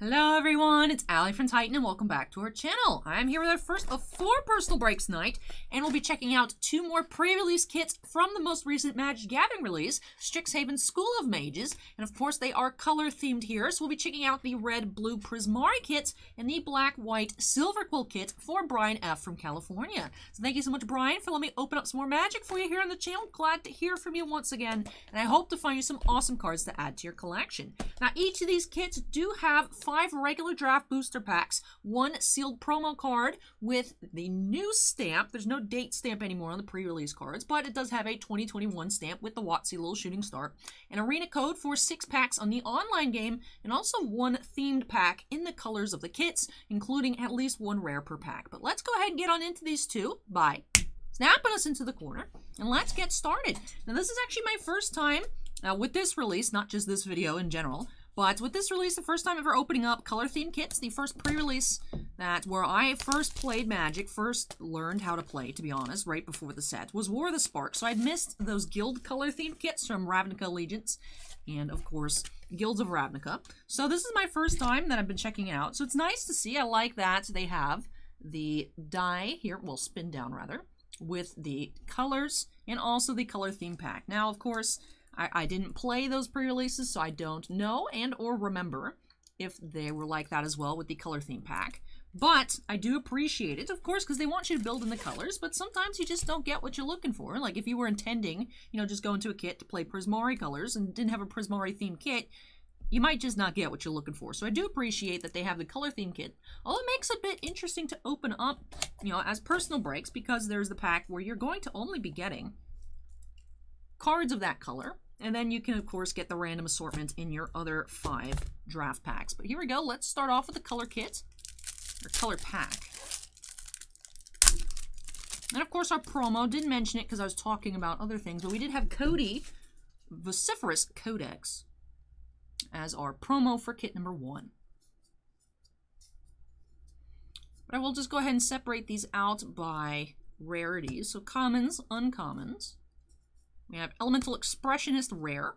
Hello everyone, it's Allie from Titan and welcome back to our channel. I'm here with our first of 4 personal breaks tonight, and we'll be checking out 2 more pre-release kits from the most recent Magic Gathering release, STRIXHAVEN School of Mages, and of course they are color themed here, so we'll be checking out the red-blue Prismari kit and the black-white SILVERQUILL kit for Brian F. from California. So thank you so much, Brian, for letting me open up some more Magic for you here on the channel. Glad to hear from you once again, and I hope to find you some awesome cards to add to your collection. Now each of these kits do have 5 regular draft booster packs, 1 sealed promo card with the new stamp. There's no date stamp anymore on the pre-release cards, but it does have a 2021 stamp with the WotC little shooting star, an arena code for 6 packs on the online game, and also 1 themed pack in the colors of the kits, including at least 1 rare per pack. But let's go ahead and get on into these 2 by snapping us into the corner, and let's get started. Now this is actually my first time with this release, not just this video in general, but with this release, the first time ever opening up color-themed kits, the first pre-release where I first played Magic, first learned how to play, to be honest, right before the set, was War of the Spark. So I'd missed those guild color-themed kits from Ravnica Allegiance and, of course, Guilds of Ravnica. So this is my first time that I've been checking it out. So it's nice to see. I like that they have the die here, well, spin down rather, with the colors and also the color-themed pack. Now, of course, I didn't play those pre-releases, so I don't know and or remember if they were like that as well with the color theme pack. But I do appreciate it, of course, because they want you to build in the colors, but sometimes you just don't get what you're looking for. Like if you were intending, just go into a kit to play Prismari colors and didn't have a Prismari themed kit, you might just not get what you're looking for. So I do appreciate that they have the color theme kit. Although it makes it a bit interesting to open up, as personal breaks, because there's the pack where you're going to only be getting cards of that color. And then you can, of course, get the random assortment in your other 5 draft packs. But here we go. Let's start off with the color kit, or color pack. And, of course, our promo. Didn't mention it because I was talking about other things. But we did have Cody Vociferous Codex as our promo for kit number 1. But I will just go ahead and separate these out by rarities. So commons, uncommons. We have Elemental Expressionist Rare.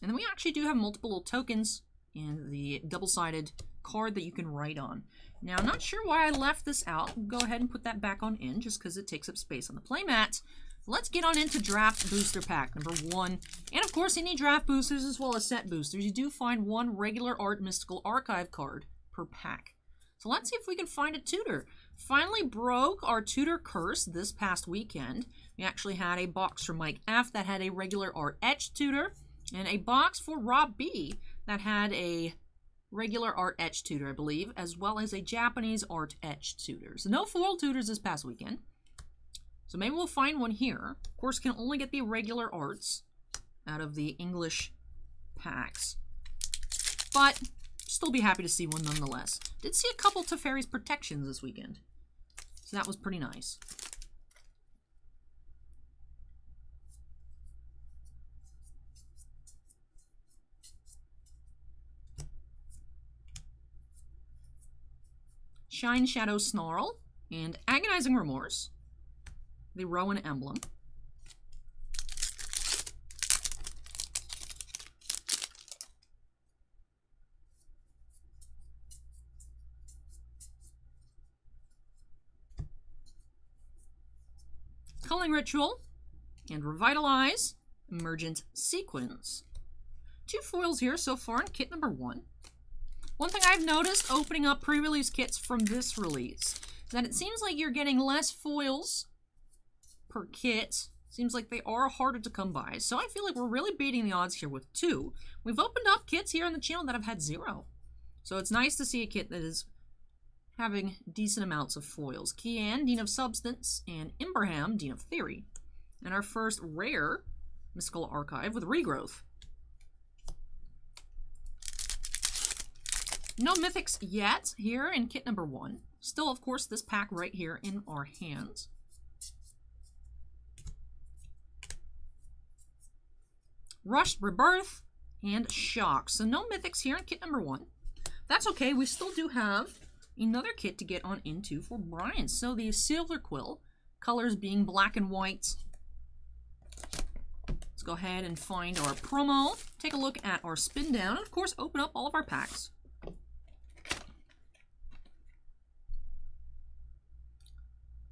And then we actually do have multiple little tokens and the double-sided card that you can write on. Now, I'm not sure why I left this out. We'll go ahead and put that back on in just because it takes up space on the playmat. Let's get on into Draft Booster Pack number 1. And, of course, any draft boosters as well as set boosters, you do find 1 regular art mystical archive card per pack. So let's see if we can find a tutor. Finally broke our tutor curse this past weekend. We actually had a box from Mike F that had a regular art etched tutor, and a box for Rob B that had a regular art etched tutor, I believe, as well as a Japanese art etched tutor. So no foil tutors this past weekend. So maybe we'll find one here. Of course, can only get the regular arts out of the English packs, but still be happy to see one nonetheless. Did see a couple Teferi's protections this weekend, so that was pretty nice. Shine Shadow Snarl and Agonizing Remorse, the Rowan emblem. Culling Ritual and Revitalize, Emergent Sequence. 2 foils here so far in kit number 1. One thing I've noticed opening up pre-release kits from this release is that it seems like you're getting less foils per kit. Seems like they are harder to come by. So I feel like we're really beating the odds here with 2. We've opened up kits here on the channel that have had 0. So it's nice to see a kit that is having decent amounts of foils. Kian, Dean of Substance, and Imbraham, Dean of Theory. And our first rare Mystical Archive with Regrowth. No mythics yet here in kit number 1. Still, of course, this pack right here in our hands. Rushed Rebirth and Shock. So no mythics here in kit number 1. That's okay. We still do have another kit to get on into for Brian. So the SILVERQUILL, colors being black and white. Let's go ahead and find our promo, take a look at our spin down, and of course open up all of our packs.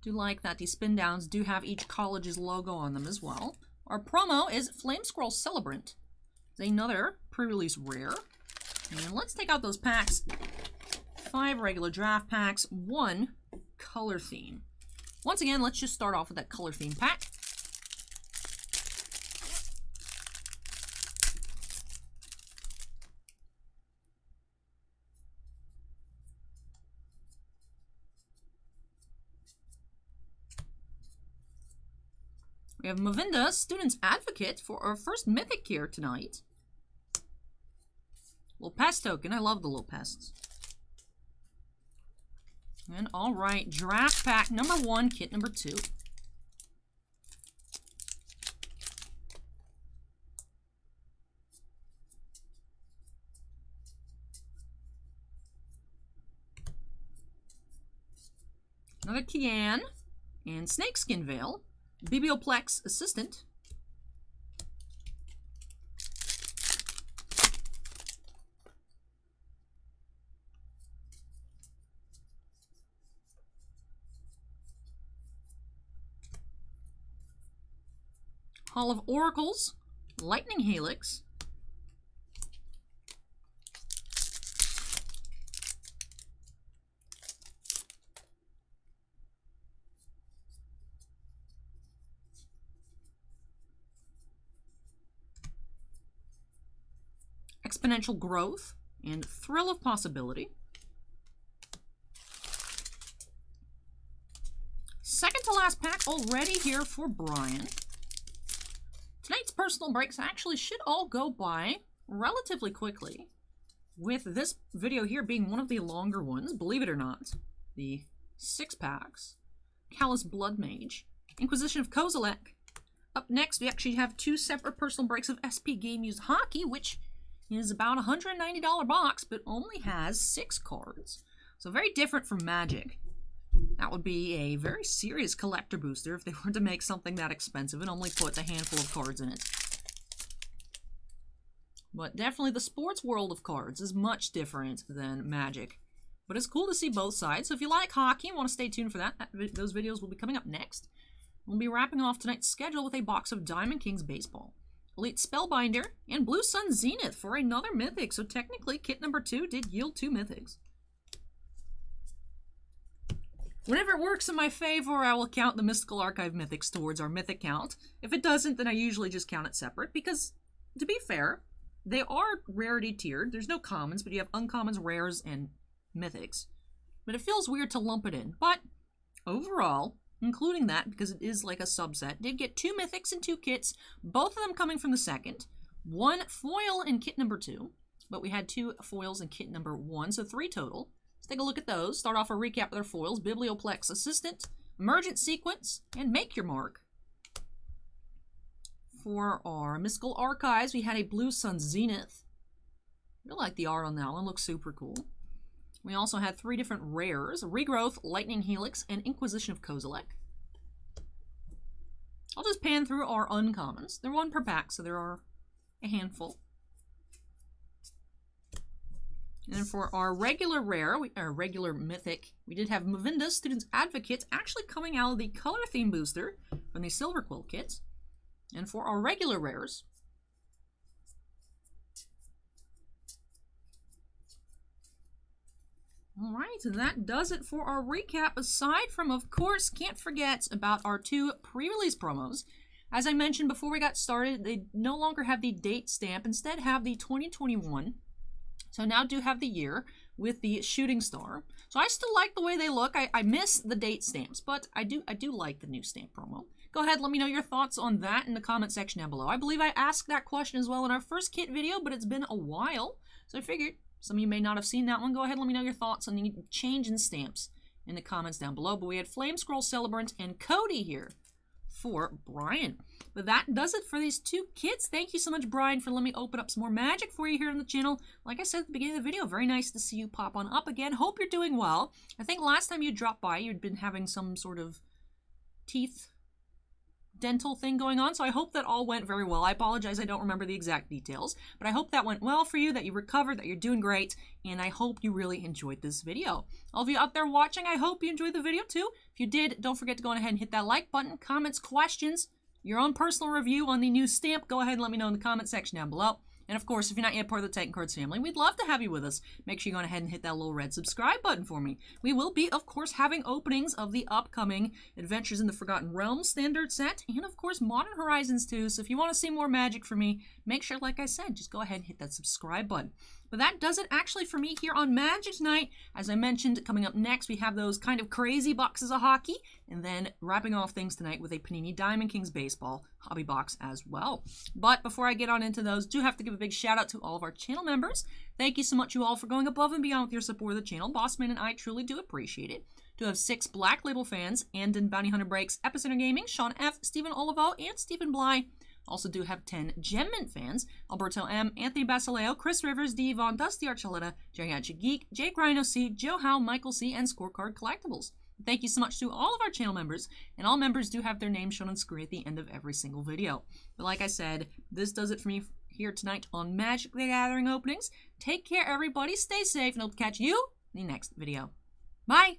Do like that these spin downs do have each college's logo on them as well. Our promo is Flame Scroll Celebrant. It's another pre-release rare. And let's take out those packs. 5 regular draft packs, 1 color theme. Once again, let's just start off with that color theme pack. We have Mavinda, Student's Advocate, for our first Mythic here tonight. Little pest token. I love the little pests. And alright, draft pack number 1, kit number 2. Another Kian and Snakeskin Veil. Biblioplex Assistant. Hall of Oracles, Lightning Helix, Exponential Growth, and Thrill of Possibility. Second to last pack already here for Brian. Tonight's personal breaks actually should all go by relatively quickly, with this video here being one of the longer ones, believe it or not. The 6 packs. Callous Blood Mage. Inquisition of Kozilek. Up next, we actually have 2 separate personal breaks of SP Game Used Hockey, which is about a $190 box, but only has 6 cards. So very different from Magic. That would be a very serious collector booster if they were to make something that expensive and only put a handful of cards in it. But definitely the sports world of cards is much different than Magic. But it's cool to see both sides, so if you like hockey and want to stay tuned for that, those videos will be coming up next. We'll be wrapping off tonight's schedule with a box of Diamond Kings Baseball, Elite Spellbinder, and Blue Sun Zenith for another Mythic, so technically kit number 2 did yield 2 Mythics. Whenever it works in my favor, I will count the Mystical Archive Mythics towards our Mythic count. If it doesn't, then I usually just count it separate, because, to be fair, they are rarity tiered. There's no commons, but you have uncommons, rares, and Mythics. But it feels weird to lump it in. But, overall, including that, because it is like a subset, did get 2 Mythics and 2 kits, both of them coming from the second. 1 foil in kit number 2, but we had 2 foils in kit number 1, so 3 total. Let's take a look at those. Start off a recap with our foils. Biblioplex Assistant, Emergent Sequence, and Make Your Mark. For our Mystical Archives, we had a Blue Sun Zenith. I like the art on that one. Looks super cool. We also had 3 different rares. Regrowth, Lightning Helix, and Inquisition of Kozilek. I'll just pan through our uncommons. They're 1 per pack, so there are a handful. And for our regular rare, our regular mythic, we did have Mavinda, Student's Advocate, actually coming out of the color theme booster from the Silverquill kits. And for our regular rares, alright, and that does it for our recap. Aside from, of course, can't forget about our 2 pre-release promos. As I mentioned before we got started, they no longer have the date stamp, instead have the 2021. So now do have the year with the shooting star. So I still like the way they look. I miss the date stamps, but I do like the new stamp promo. Go ahead, let me know your thoughts on that in the comment section down below. I believe I asked that question as well in our first kit video, but it's been a while. So I figured some of you may not have seen that one. Go ahead, let me know your thoughts on the change in stamps in the comments down below. But we had Flame Scroll Celebrant and Cody here for Brian. But that does it for these 2 kits. Thank you so much, Brian, for letting me open up some more Magic for you here on the channel. Like I said at the beginning of the video, very nice to see you pop on up again. Hope you're doing well. I think last time you dropped by, you'd been having some sort of teeth dental thing going on, so I hope that all went very well. I apologize, I don't remember the exact details, but I hope that went well for you, that you recovered, that you're doing great, and I hope you really enjoyed this video. All of you out there watching, I hope you enjoyed the video too. If you did, don't forget to go ahead and hit that like button, comments, questions, your own personal review on the new stamp, go ahead and let me know in the comment section down below. And of course, if you're not yet part of the Titan Cards family, we'd love to have you with us. Make sure you go ahead and hit that little red subscribe button for me. We will be, of course, having openings of the upcoming Adventures in the Forgotten Realms standard set, and of course, Modern Horizons too. So if you want to see more magic from me, make sure, like I said, just go ahead and hit that subscribe button. But that does it actually for me here on Magic Tonight. As I mentioned, coming up next, we have those kind of crazy boxes of hockey, and then wrapping off things tonight with a Panini Diamond Kings Baseball hobby box as well. But before I get on into those, do have to give a big shout out to all of our channel members. Thank you so much, you all, for going above and beyond with your support of the channel. Bossman and I truly do appreciate it. Do have 6 Black Label fans, Andon Bounty Hunter Breaks, Epicenter Gaming, Sean F., Stephen Olivo, and Stephen Bly. Also do have 10 Gem Mint fans, Alberto M., Anthony Basileo, Chris Rivers, D. Vaughn, Dusty Archuleta, Geriatric Geek, Jake Rhino C., Joe Howe, Michael C., and Scorecard Collectibles. Thank you so much to all of our channel members, and all members do have their names shown on screen at the end of every single video. But like I said, this does it for me here tonight on Magic the Gathering openings. Take care, everybody. Stay safe, and I'll catch you in the next video. Bye!